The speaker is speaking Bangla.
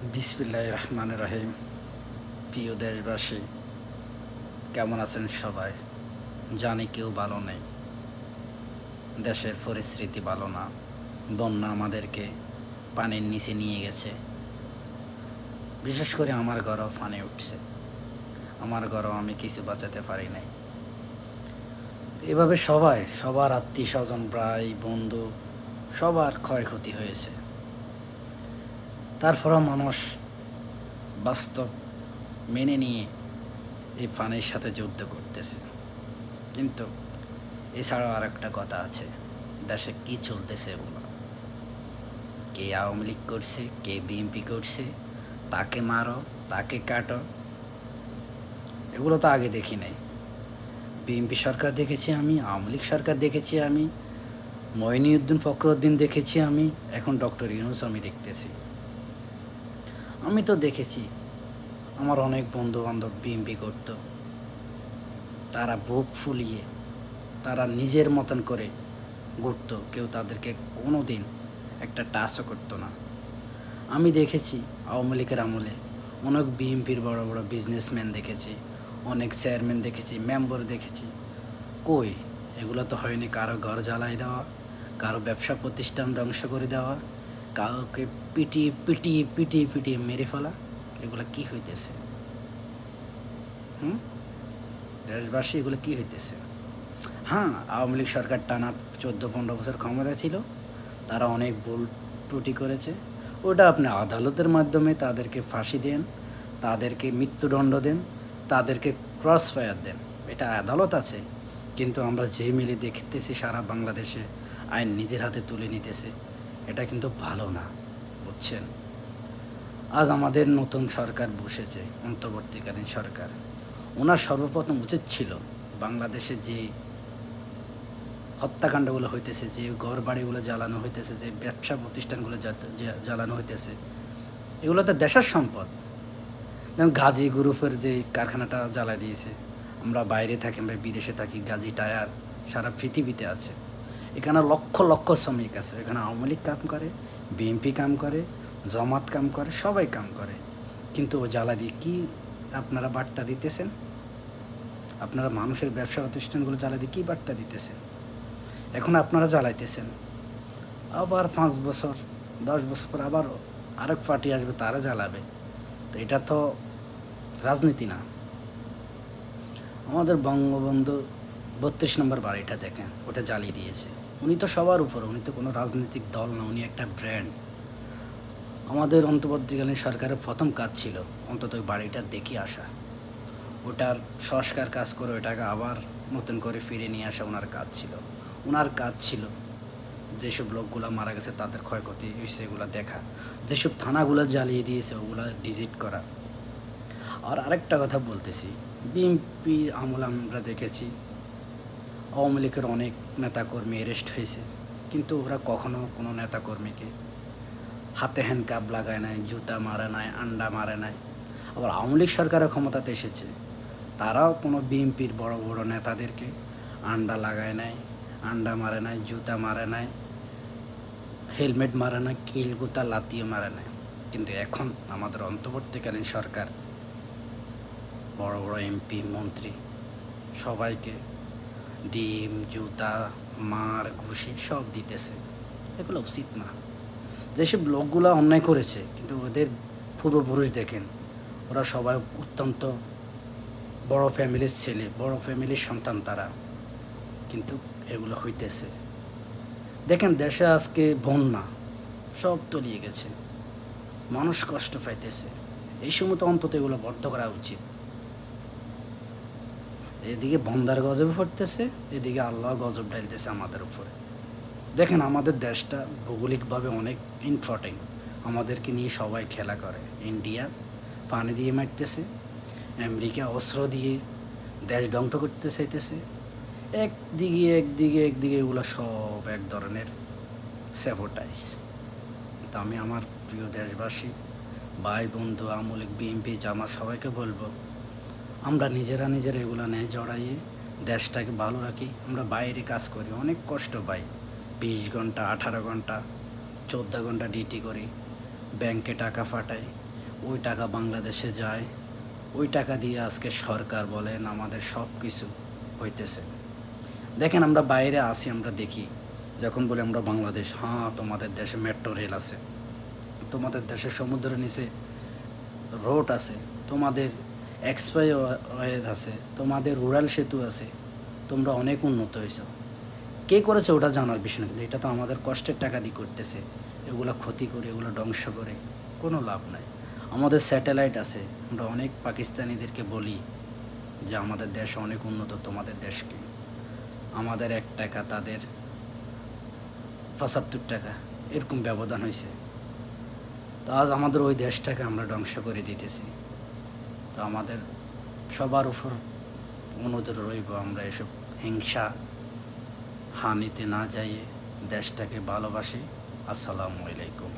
বিসমিল্লাহির রহমানির রহিম। প্রিয় দেশবাসী, কেমন আছেন সবাই? জানি কেউ ভালো নেই, দেশের পরিস্থিতি ভালো না। বন্যা আমাদেরকে পানির নিচে নিয়ে গেছে। বিশেষ করে আমার ঘরেও পানি উঠছে, আমার ঘরেও আমি কিছু বাঁচাতে পারি নাই। এভাবে সবার আত্মীয় স্বজন, ভাই বন্ধু সবার ক্ষয়ক্ষতি হয়েছে। তারপরও মানুষ বাস্তব মেনে নিয়ে এই পানির সাথে যুদ্ধ করতেছে। কিন্তু এছাড়াও আর একটা কথা আছে, দেশে কি চলতেছে এগুলো, কে আওয়ামী লীগ করছে, কে বিএনপি করছে, তাকে মারো তাকে কাটো, এগুলো তো আগে দেখি নাই। বিএনপি সরকার দেখেছি আমি, আওয়ামী লীগ সরকার দেখেছি আমি, মঈনুদ্দিন ফখরুদ্দিন দেখেছি আমি, এখন ডক্টর ইউনূস আমি দেখতেছি। আমি তো দেখেছি আমার অনেক বন্ধু বান্ধব বিএনপি করত, তারা বুক ফুলিয়ে তারা নিজের মতন করে ঘুরতো, কেউ তাদেরকে কোনো দিন একটা টাচও করতো না। আমি দেখেছি আওয়ামী লীগের আমলে অনেক বিএনপির বড় বড় বিজনেসম্যান দেখেছি, অনেক চেয়ারম্যান দেখেছি, মেম্বার দেখেছি। কই, এগুলো তো হয়নি কারো ঘর জ্বালাই দেওয়া, কারো ব্যবসা প্রতিষ্ঠান ধ্বংস করে দেওয়া, কাউকে পিটিয়ে পিটিয়ে পিটিয়ে পিটিয়ে মেরে ফেলা। এগুলো কি হইতেছে? দেশবাসী, এগুলো কি হইতেছে? হ্যাঁ, আওয়ামী লীগ সরকার টানা 14-15 বছর ক্ষমতা ছিল, তারা অনেক ভুল ত্রুটি করেছে। ওটা আপনি আদালতের মাধ্যমে তাদেরকে ফাঁসি দেন, তাদেরকে মৃত্যুদণ্ড দেন, তাদেরকে ক্রস ফায়ার দেন, এটা আদালত আছে। কিন্তু আমরা যে মিলে দেখতেছি সারা বাংলাদেশে আইন নিজের হাতে তুলে নিতেছে, এটা কিন্তু ভালো না, বুঝছেন? আজ আমাদের নতুন সরকার বসেছে, অন্তর্বর্তীকালীন সরকার। ওনার সর্বপ্রথম উচিত ছিল বাংলাদেশে যে হত্যাকাণ্ডগুলো হইতেছে, যে ঘর বাড়িগুলো জ্বালানো হইতেছে, যে ব্যবসা প্রতিষ্ঠানগুলো জ্বালানো হইতেছে, এগুলো তো দেশের সম্পদ। যেমন গাজী গ্রুপের যে কারখানাটা জ্বালাই দিয়েছে, আমরা বাইরে থাকি, আমরা বিদেশে থাকি, গাজী টায়ার সারা পৃথিবীতে আছে। এখানে লক্ষ লক্ষ শ্রমিক আছে, এখানে আওয়ামী লীগ কাম করে, বিএনপি কাম করে, জামাত কাম করে, সবাই কাম করে। কিন্তু ও জ্বালা দিয়ে কি আপনারা বার্তা দিতেছেন? আপনারা মানুষের ব্যবসা প্রতিষ্ঠানগুলো জ্বালা দিয়ে কী বার্তা দিতেছেন? এখন আপনারা জ্বালাইতেছেন, আবার 5 বছর 10 বছর পর আবার আরেক পার্টি আসবে, তারা জ্বালাবে। তো এটা তো রাজনীতি না। আমাদের বঙ্গবন্ধু 32 নম্বর বাড়িটা দেখেন, ওটা জ্বালিয়ে দিয়েছে। উনি তো সবার উপর, উনি তো কোনো রাজনৈতিক দল না, উনি একটা ব্র্যান্ড। আমাদের অন্তর্বর্তীকালীন সরকারের প্রথম কাজ ছিল অন্তত ওই বাড়িটা দেখে আসা, ওটার সংস্কার কাজ করে ওটাকে আবার নতুন করে ফিরে নিয়ে আসা ওনার কাজ ছিল। ওনার কাজ ছিল যেসব লোকগুলো মারা গেছে তাদের ক্ষয়ক্ষতি হয়েছে এগুলো দেখা, যেসব থানাগুলো জ্বালিয়ে দিয়েছে ওগুলো ডিজিট করা। আর আরেকটা কথা বলতেছি, বিএনপি আমল আমরা দেখেছি আওয়ামী লীগের অনেক নেতাকর্মী অ্যারেস্ট হয়েছে, কিন্তু ওরা কখনো কোনো নেতাকর্মীকে হাতে হ্যান্ডকাপ লাগায় নাই, জুতা মারে নাই, আন্ডা মারে নাই। আবার আওয়ামী লীগ সরকারের ক্ষমতাতে এসেছে, তারাও কোনো বিএনপির বড় বড় নেতাদেরকে আন্ডা লাগায় নাই, আন্ডা মারে নাই, জুতা মারে নাই, হেলমেট মারে না, কিল গুতা লাতিও মারে না। কিন্তু এখন আমাদের অন্তর্বর্তীকালীন সরকার বড় বড় এমপি মন্ত্রী সবাইকে ডিম, জুতা, মার, ঘুষি সব দিতেছে। এগুলো উচিত না। যেসব লোকগুলো অন্যায় করেছে, কিন্তু ওদের পূর্বপুরুষ দেখেন, ওরা সবাই অত্যন্ত বড় ফ্যামিলির ছেলে, বড় ফ্যামিলির সন্তান তারা, কিন্তু এগুলো হইতেছে। দেখেন দেশে আজকে বন্যা, সব তলিয়ে গেছে, মানুষ কষ্ট পাইতেছে। এই সময় তো অন্তত এগুলো বন্ধ করা উচিত। এদিকে বন্যার গজব পড়তেছে, এদিকে আল্লাহ গজব ঢালতেছে আমাদের উপরে। দেখেন আমাদের দেশটা ভৌগোলিকভাবে অনেক ইম্পর্টেন্ট, আমাদেরকে নিয়ে সবাই খেলা করে। ইন্ডিয়া পানি দিয়ে মারতেছে, আমেরিকা অস্ত্র দিয়ে দেশ ধ্বংস করতে চাইতেছে। একদিকে এগুলো সব এক ধরনের স্যাবোটাইজ। তো আমি আমার প্রিয় দেশবাসী, ভাই বন্ধু, আওয়ামী লীগ, বিএনপি, জামাত সবাইকে বলবো, আমরা নিজেরা এগুলো নিয়ে জড়াইয়ে দেশটাকে ভালো রাখি। আমরা বাইরে কাজ করি, অনেক কষ্ট পাই, 20 ঘন্টা 18 ঘন্টা 14 ঘন্টা ডিউটি করি, ব্যাংকে টাকা পাঠাই, ওই টাকা বাংলাদেশে যায়, ওই টাকা দিয়ে আজকে সরকার বলেন আমাদের সব কিছু হইতেছে। দেখেন আমরা বাইরে আসি, আমরা দেখি যখন বলি আমরা বাংলাদেশ, হ্যাঁ তোমাদের দেশে মেট্রো রেল আছে, তোমাদের দেশে সমুদ্রের নিচে রোড আছে, তোমাদের এক্সপ্রেসওয়ে আছে, তোমাদের উড়াল সেতু আছে, তোমরা অনেক উন্নত হয়েছো। কে করেছে ওটা জানার বিষয় না, কিন্তু এটা তো আমাদের কষ্টের টাকা দিয়ে করতেছে। এগুলো ক্ষতি করে, এগুলো ধ্বংস করে কোনো লাভ নাই। আমাদের স্যাটেলাইট আছে, আমরা অনেক পাকিস্তানিদেরকে বলি যে আমাদের দেশ অনেক উন্নত, তোমাদের দেশকে। আমাদের 1 টাকা তাদের 75 টাকা, এরকম ব্যবধান হয়েছে। তো আজ আমাদের ওই দেশটাকে আমরা ধ্বংস করে দিতেছি। তো আমাদের সবার উপর অনুরোধ রইব, আমরা এসব হিংসা হানিতে না যাইয়ে দেশটাকে ভালোবাসি। আসসালামু আলাইকুম।